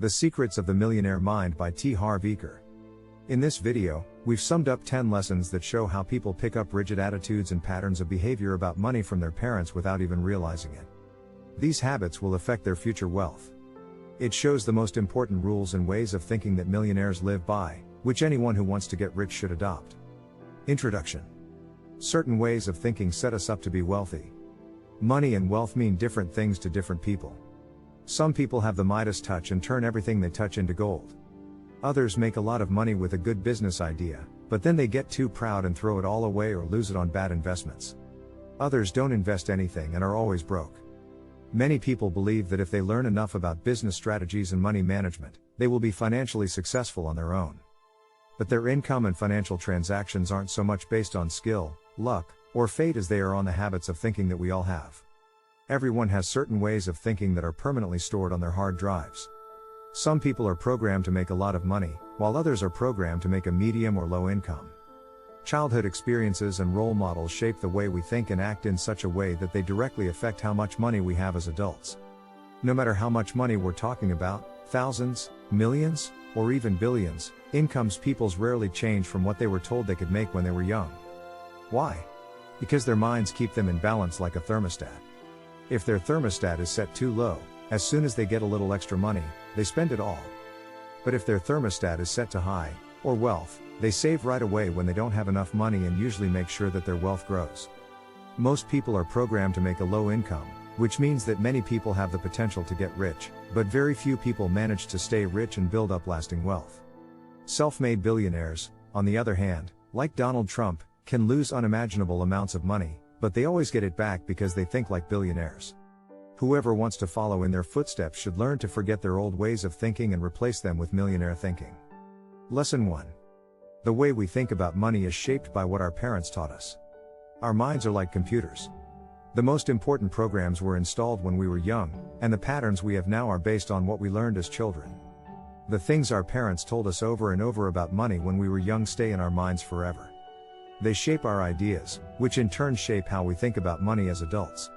The Secrets of the Millionaire Mind by Harv Eker. In this video, we've summed up 10 lessons that show how people pick up rigid attitudes and patterns of behavior about money from their parents without even realizing it. These habits will affect their future wealth. It shows the most important rules and ways of thinking that millionaires live by, which anyone who wants to get rich should adopt. Introduction. Certain ways of thinking set us up to be wealthy. Money and wealth mean different things to different people. Some people have the Midas touch and turn everything they touch into gold. Others make a lot of money with a good business idea, but then they get too proud and throw it all away or lose it on bad investments. Others don't invest anything and are always broke. Many people believe that if they learn enough about business strategies and money management, they will be financially successful on their own. But their income and financial transactions aren't so much based on skill, luck, or fate as they are on the habits of thinking that we all have. Everyone has certain ways of thinking that are permanently stored on their hard drives. Some people are programmed to make a lot of money, while others are programmed to make a medium or low income. Childhood experiences and role models shape the way we think and act in such a way that they directly affect how much money we have as adults. No matter how much money we're talking about, thousands, millions, or even billions, incomes people's rarely change from what they were told they could make when they were young. Why? Because their minds keep them in balance like a thermostat. If their thermostat is set too low, as soon as they get a little extra money, they spend it all. But if their thermostat is set to high, or wealth, they save right away when they don't have enough money and usually make sure that their wealth grows. Most people are programmed to make a low income, which means that many people have the potential to get rich, but very few people manage to stay rich and build up lasting wealth. Self-made billionaires, on the other hand, like Donald Trump, can lose unimaginable amounts of money, but they always get it back because they think like billionaires. Whoever wants to follow in their footsteps should learn to forget their old ways of thinking and replace them with millionaire thinking. Lesson 1. The way we think about money is shaped by what our parents taught us. Our minds are like computers. The most important programs were installed when we were young, and the patterns we have now are based on what we learned as children. The things our parents told us over and over about money when we were young stay in our minds forever. They shape our ideas, which in turn shape how we think about money as adults.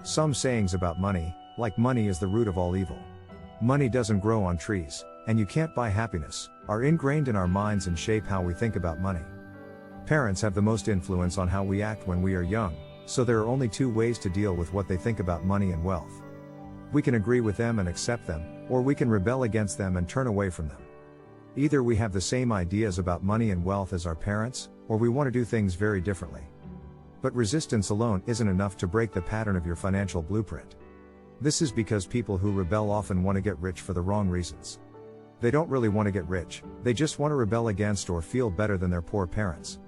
Some sayings about money, like money is the root of all evil. Money doesn't grow on trees, and you can't buy happiness, are ingrained in our minds and shape how we think about money. Parents have the most influence on how we act when we are young, so there are only two ways to deal with what they think about money and wealth. We can agree with them and accept them, or we can rebel against them and turn away from them. Either we have the same ideas about money and wealth as our parents, or we want to do things very differently. But resistance alone isn't enough to break the pattern of your financial blueprint. This is because people who rebel often want to get rich for the wrong reasons. They don't really want to get rich, they just want to rebel against or feel better than their poor parents.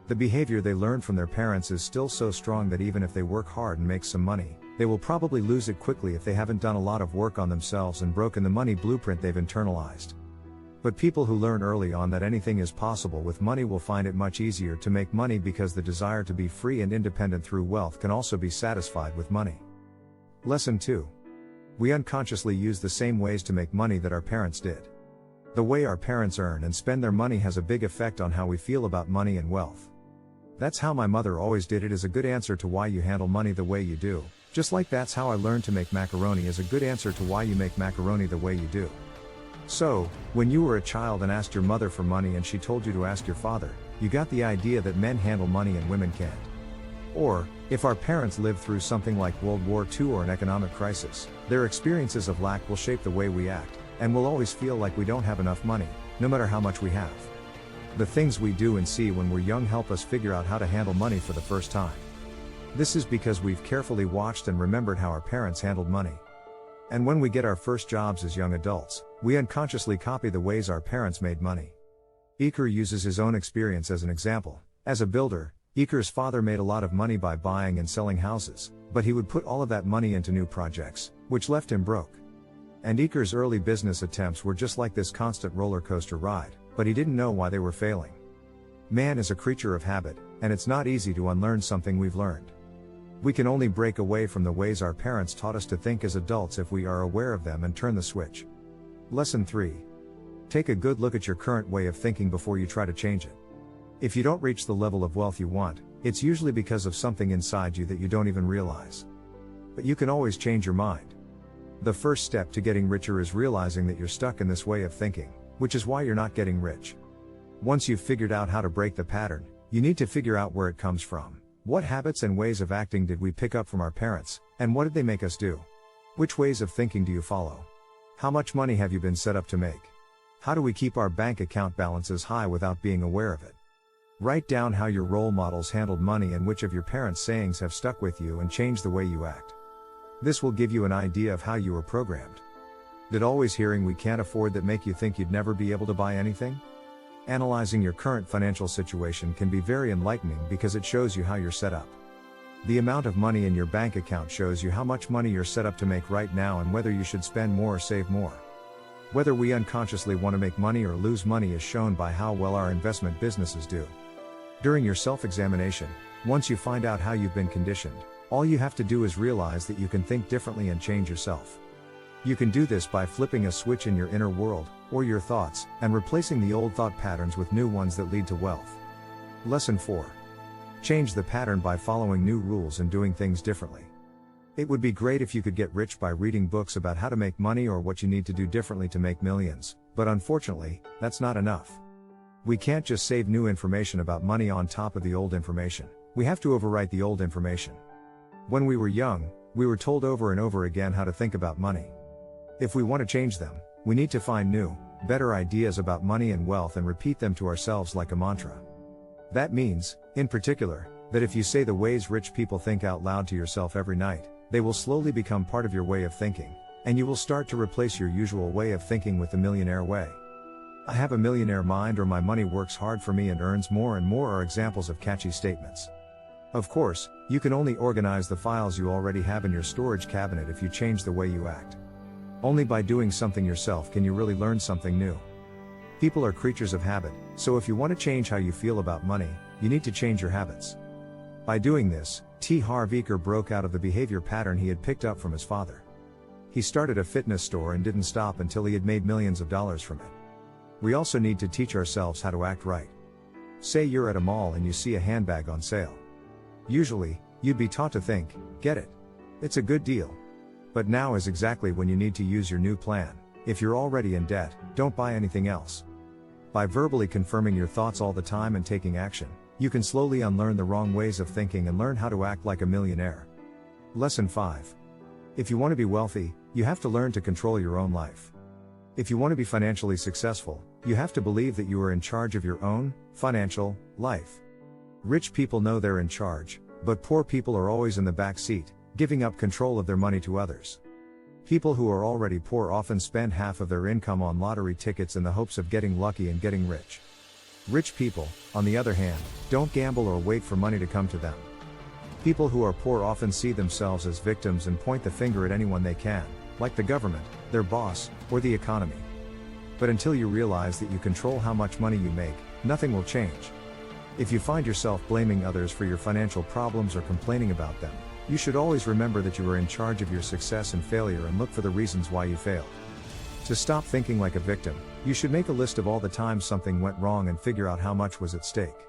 The behavior they learned from their parents is still so strong that even if they work hard and make some money, they will probably lose it quickly if they haven't done a lot of work on themselves and broken the money blueprint they've internalized. But people who learn early on that anything is possible with money will find it much easier to make money because the desire to be free and independent through wealth can also be satisfied with money. Lesson 2. We unconsciously use the same ways to make money that our parents did. The way our parents earn and spend their money has a big effect on how we feel about money and wealth. That's how my mother always did it is a good answer to why you handle money the way you do, just like that's how I learned to make macaroni is a good answer to why you make macaroni the way you do. So, when you were a child and asked your mother for money and she told you to ask your father, you got the idea that men handle money and women can't. Or, if our parents lived through something like World War II or an economic crisis, their experiences of lack will shape the way we act, and we'll always feel like we don't have enough money, no matter how much we have. The things we do and see when we're young help us figure out how to handle money for the first time. This is because we've carefully watched and remembered how our parents handled money. And when we get our first jobs as young adults, we unconsciously copy the ways our parents made money. Eker uses his own experience as an example. As a builder, Eker's father made a lot of money by buying and selling houses, but he would put all of that money into new projects, which left him broke. And Eker's early business attempts were just like this constant roller coaster ride, but he didn't know why they were failing. Man is a creature of habit, and it's not easy to unlearn something we've learned. We can only break away from the ways our parents taught us to think as adults if we are aware of them and turn the switch. Lesson 3. Take a good look at your current way of thinking before you try to change it. If you don't reach the level of wealth you want, it's usually because of something inside you that you don't even realize. But you can always change your mind. The first step to getting richer is realizing that you're stuck in this way of thinking, which is why you're not getting rich. Once you've figured out how to break the pattern, you need to figure out where it comes from. What habits and ways of acting did we pick up from our parents, and what did they make us do? Which ways of thinking do you follow? How much money have you been set up to make? How do we keep our bank account balances high without being aware of it? Write down how your role models handled money and which of your parents' sayings have stuck with you and changed the way you act. This will give you an idea of how you were programmed. Did always hearing "we can't afford that" make you think you'd never be able to buy anything? Analyzing your current financial situation can be very enlightening because it shows you how you're set up. The amount of money in your bank account shows you how much money you're set up to make right now and whether you should spend more or save more. Whether we unconsciously want to make money or lose money is shown by how well our investment businesses do. During your self-examination, once you find out how you've been conditioned, all you have to do is realize that you can think differently and change yourself. You can do this by flipping a switch in your inner world, or your thoughts, and replacing the old thought patterns with new ones that lead to wealth. Lesson 4. Change the pattern by following new rules and doing things differently. It would be great if you could get rich by reading books about how to make money or what you need to do differently to make millions, but unfortunately, that's not enough. We can't just save new information about money on top of the old information. We have to overwrite the old information. When we were young, we were told over and over again how to think about money. If we want to change them, we need to find new, better ideas about money and wealth and repeat them to ourselves like a mantra. That means, in particular, that if you say the ways rich people think out loud to yourself every night, they will slowly become part of your way of thinking, and you will start to replace your usual way of thinking with the millionaire way. "I have a millionaire mind" or "my money works hard for me and earns more and more" are examples of catchy statements. Of course, you can only organize the files you already have in your storage cabinet if you change the way you act. Only by doing something yourself can you really learn something new. People are creatures of habit, so if you want to change how you feel about money, you need to change your habits. By doing this, Harv Eker broke out of the behavior pattern he had picked up from his father. He started a fitness store and didn't stop until he had made millions of dollars from it. We also need to teach ourselves how to act right. Say you're at a mall and you see a handbag on sale. Usually, you'd be taught to think, "Get it. It's a good deal." But now is exactly when you need to use your new plan. If you're already in debt, don't buy anything else. By verbally confirming your thoughts all the time and taking action, you can slowly unlearn the wrong ways of thinking and learn how to act like a millionaire. Lesson 5. If you want to be wealthy, you have to learn to control your own life. If you want to be financially successful, you have to believe that you are in charge of your own financial life. Rich people know they're in charge, but poor people are always in the back seat, giving up control of their money to others. People who are already poor often spend half of their income on lottery tickets in the hopes of getting lucky and getting rich. Rich people, on the other hand, don't gamble or wait for money to come to them. People who are poor often see themselves as victims and point the finger at anyone they can, like the government, their boss, or the economy. But until you realize that you control how much money you make, nothing will change. If you find yourself blaming others for your financial problems or complaining about them, you should always remember that you are in charge of your success and failure and look for the reasons why you failed. To stop thinking like a victim, you should make a list of all the times something went wrong and figure out how much was at stake.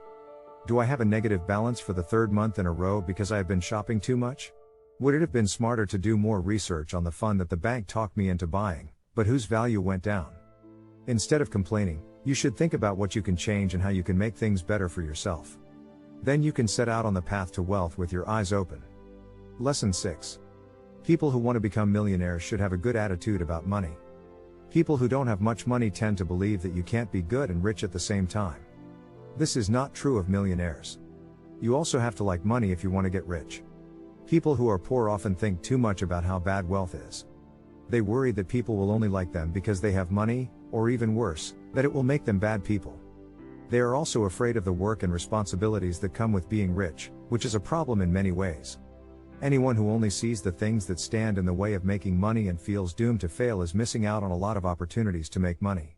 Do I have a negative balance for the third month in a row because I have been shopping too much? Would it have been smarter to do more research on the fund that the bank talked me into buying, but whose value went down? Instead of complaining, you should think about what you can change and how you can make things better for yourself. Then you can set out on the path to wealth with your eyes open. Lesson 6. People who want to become millionaires should have a good attitude about money. People who don't have much money tend to believe that you can't be good and rich at the same time. This is not true of millionaires. You also have to like money if you want to get rich. People who are poor often think too much about how bad wealth is. They worry that people will only like them because they have money, or even worse, that it will make them bad people. They are also afraid of the work and responsibilities that come with being rich, which is a problem in many ways. Anyone who only sees the things that stand in the way of making money and feels doomed to fail is missing out on a lot of opportunities to make money.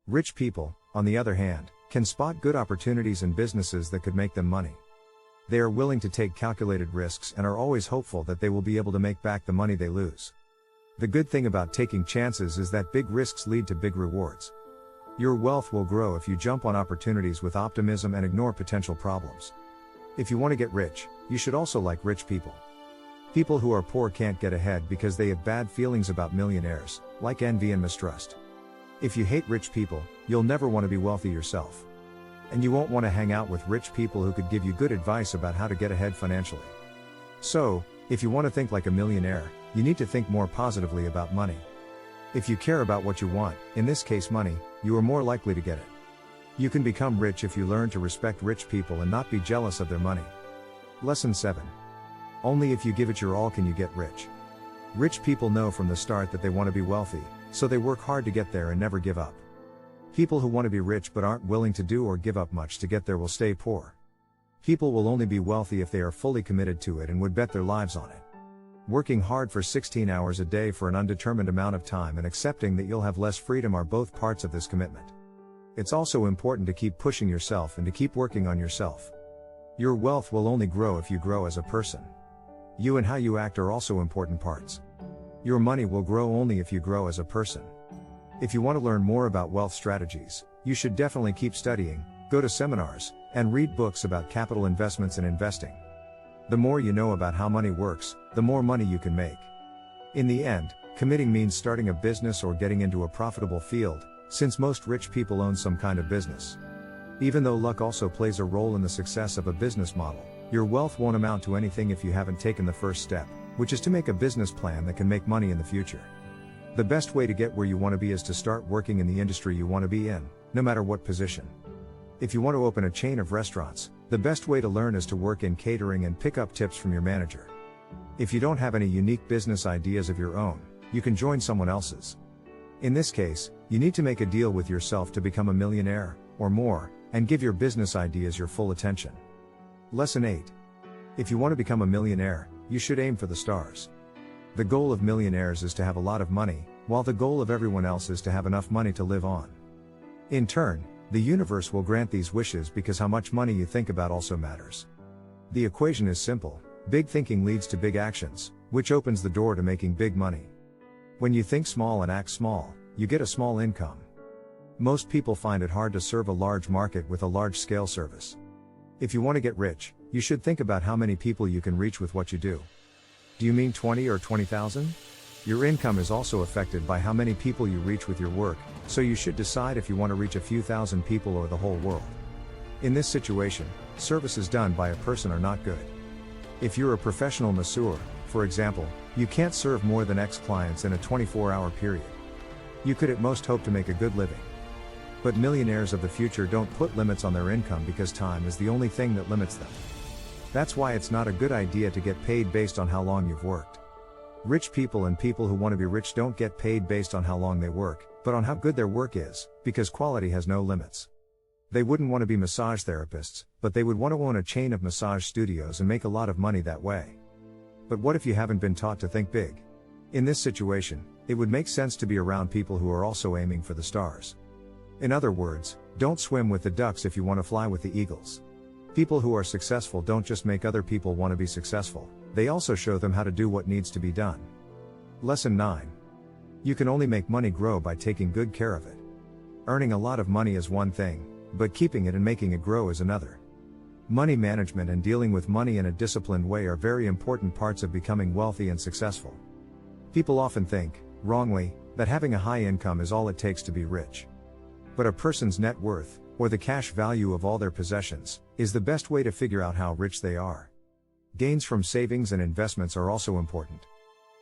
Rich people, on the other hand, can spot good opportunities in businesses that could make them money. They are willing to take calculated risks and are always hopeful that they will be able to make back the money they lose. The good thing about taking chances is that big risks lead to big rewards. Your wealth will grow if you jump on opportunities with optimism and ignore potential problems. If you want to get rich, you should also like rich people. People who are poor can't get ahead because they have bad feelings about millionaires, like envy and mistrust. If you hate rich people, you'll never want to be wealthy yourself. And you won't want to hang out with rich people who could give you good advice about how to get ahead financially. So, if you want to think like a millionaire, you need to think more positively about money. If you care about what you want, in this case money, you are more likely to get it. You can become rich if you learn to respect rich people and not be jealous of their money. Lesson 7. Only if you give it your all can you get rich. Rich people know from the start that they want to be wealthy, so they work hard to get there and never give up. People who want to be rich but aren't willing to do or give up much to get there will stay poor. People will only be wealthy if they are fully committed to it and would bet their lives on it. Working hard for 16 hours a day for an undetermined amount of time and accepting that you'll have less freedom are both parts of this commitment. It's also important to keep pushing yourself and to keep working on yourself. Your wealth will only grow if you grow as a person. You and how you act are also important parts. Your money will grow only if you grow as a person. If you want to learn more about wealth strategies, you should definitely keep studying, go to seminars, and read books about capital investments and investing. The more you know about how money works, the more money you can make. In the end, committing means starting a business or getting into a profitable field, since most rich people own some kind of business. Even though luck also plays a role in the success of a business model, your wealth won't amount to anything if you haven't taken the first step, which is to make a business plan that can make money in the future. The best way to get where you want to be is to start working in the industry you want to be in, no matter what position. If you want to open a chain of restaurants, the best way to learn is to work in catering and pick up tips from your manager. If you don't have any unique business ideas of your own, you can join someone else's. In this case, you need to make a deal with yourself to become a millionaire, or more, and give your business ideas your full attention. Lesson 8. If you want to become a millionaire, you should aim for the stars. The goal of millionaires is to have a lot of money, while the goal of everyone else is to have enough money to live on. In turn, the universe will grant these wishes because how much money you think about also matters. The equation is simple: big thinking leads to big actions, which opens the door to making big money. When you think small and act small, you get a small income. Most people find it hard to serve a large market with a large-scale service. If you want to get rich, you should think about how many people you can reach with what you do. Do you mean 20 or 20,000? Your income is also affected by how many people you reach with your work, so you should decide if you want to reach a few thousand people or the whole world. In this situation, services done by a person are not good. If you're a professional masseur, for example, you can't serve more than X clients in a 24-hour period. You could at most hope to make a good living. But millionaires of the future don't put limits on their income because time is the only thing that limits them. That's why it's not a good idea to get paid based on how long you've worked. Rich people and people who want to be rich don't get paid based on how long they work, but on how good their work is, because quality has no limits. They wouldn't want to be massage therapists, but they would want to own a chain of massage studios and make a lot of money that way. But what if you haven't been taught to think big? In this situation, it would make sense to be around people who are also aiming for the stars. In other words, don't swim with the ducks if you want to fly with the eagles. People who are successful don't just make other people want to be successful, they also show them how to do what needs to be done. Lesson 9. You can only make money grow by taking good care of it. Earning a lot of money is one thing, but keeping it and making it grow is another. Money management and dealing with money in a disciplined way are very important parts of becoming wealthy and successful. People often think, wrongly, that having a high income is all it takes to be rich. But a person's net worth, or the cash value of all their possessions, is the best way to figure out how rich they are. Gains from savings and investments are also important.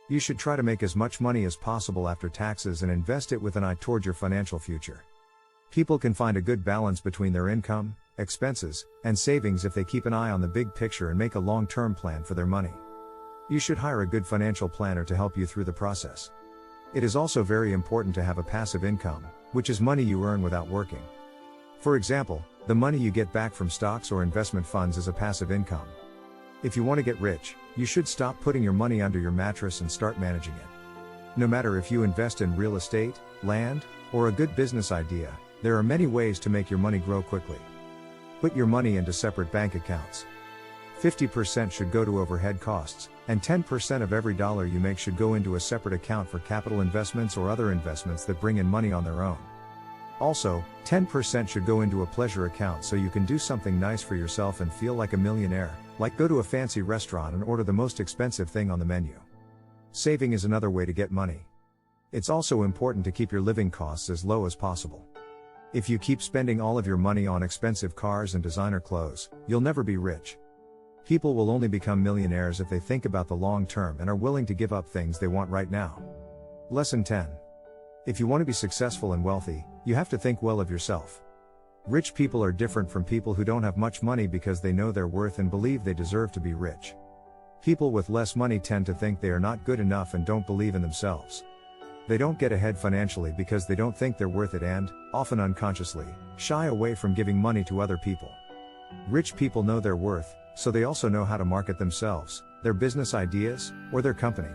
You should try to make as much money as possible after taxes and invest it with an eye toward your financial future. People can find a good balance between their income, expenses, and savings if they keep an eye on the big picture and make a long-term plan for their money. You should hire a good financial planner to help you through the process. It is also very important to have a passive income, which is money you earn without working. For example, the money you get back from stocks or investment funds is a passive income. If you want to get rich, you should stop putting your money under your mattress and start managing it. No matter if you invest in real estate, land, or a good business idea, there are many ways to make your money grow quickly. Put your money into separate bank accounts. 50% should go to overhead costs, and 10% of every dollar you make should go into a separate account for capital investments or other investments that bring in money on their own. Also, 10% should go into a pleasure account so you can do something nice for yourself and feel like a millionaire, Like go to a fancy restaurant and order the most expensive thing on the menu. Saving is another way to get money. It's also important to keep your living costs as low as possible. If you keep spending all of your money on expensive cars and designer clothes, you'll never be rich. People will only become millionaires if they think about the long term and are willing to give up things they want right now. Lesson 10. If you want to be successful and wealthy, you have to think well of yourself. Rich people are different from people who don't have much money because they know their worth and believe they deserve to be rich. People with less money tend to think they are not good enough and don't believe in themselves. They don't get ahead financially because they don't think they're worth it and, often unconsciously, shy away from giving money to other people. Rich people know their worth, so they also know how to market themselves, their business ideas, or their company.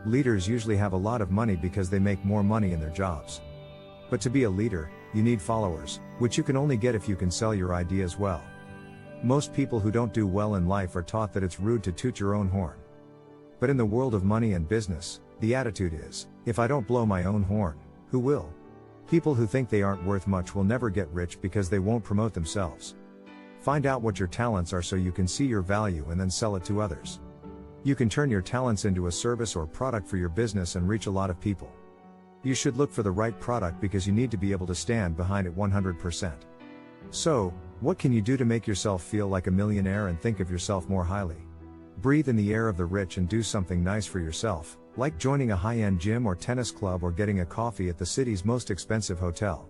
Leaders usually have a lot of money because they make more money in their jobs. But to be a leader, you need followers, which you can only get if you can sell your ideas well. Most people who don't do well in life are taught that it's rude to toot your own horn. But in the world of money and business, the attitude is, if I don't blow my own horn, who will? People who think they aren't worth much will never get rich because they won't promote themselves. Find out what your talents are so you can see your value and then sell it to others. You can turn your talents into a service or product for your business and reach a lot of people. You should look for the right product because you need to be able to stand behind it 100%. So, what can you do to make yourself feel like a millionaire and think of yourself more highly? Breathe in the air of the rich and do something nice for yourself, like joining a high-end gym or tennis club or getting a coffee at the city's most expensive hotel.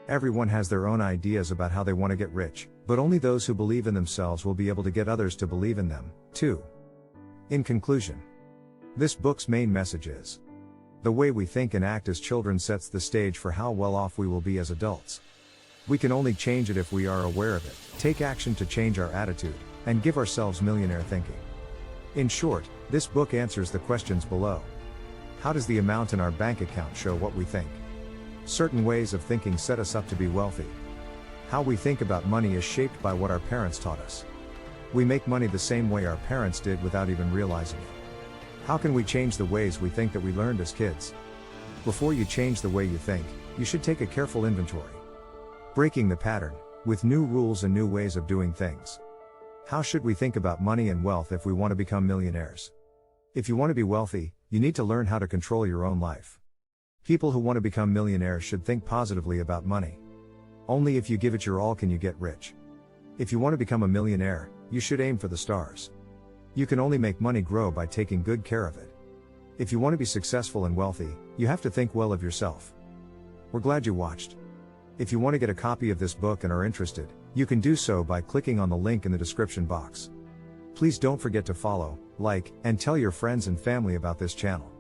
Everyone has their own ideas about how they want to get rich, but only those who believe in themselves will be able to get others to believe in them, too. In conclusion, this book's main message is: the way we think and act as children sets the stage for how well off we will be as adults. We can only change it if we are aware of it, take action to change our attitude, and give ourselves millionaire thinking. In short, this book answers the questions below. How does the amount in our bank account show what we think? Certain ways of thinking set us up to be wealthy. How we think about money is shaped by what our parents taught us. We make money the same way our parents did without even realizing it. How can we change the ways we think that we learned as kids? Before you change the way you think, you should take a careful inventory. Breaking the pattern, with new rules and new ways of doing things. How should we think about money and wealth if we want to become millionaires? If you want to be wealthy, you need to learn how to control your own life. People who want to become millionaires should think positively about money. Only if you give it your all can you get rich. If you want to become a millionaire, you should aim for the stars. You can only make money grow by taking good care of it. If you want to be successful and wealthy, you have to think well of yourself. We're glad you watched. If you want to get a copy of this book and are interested, you can do so by clicking on the link in the description box. Please don't forget to follow, like, and tell your friends and family about this channel.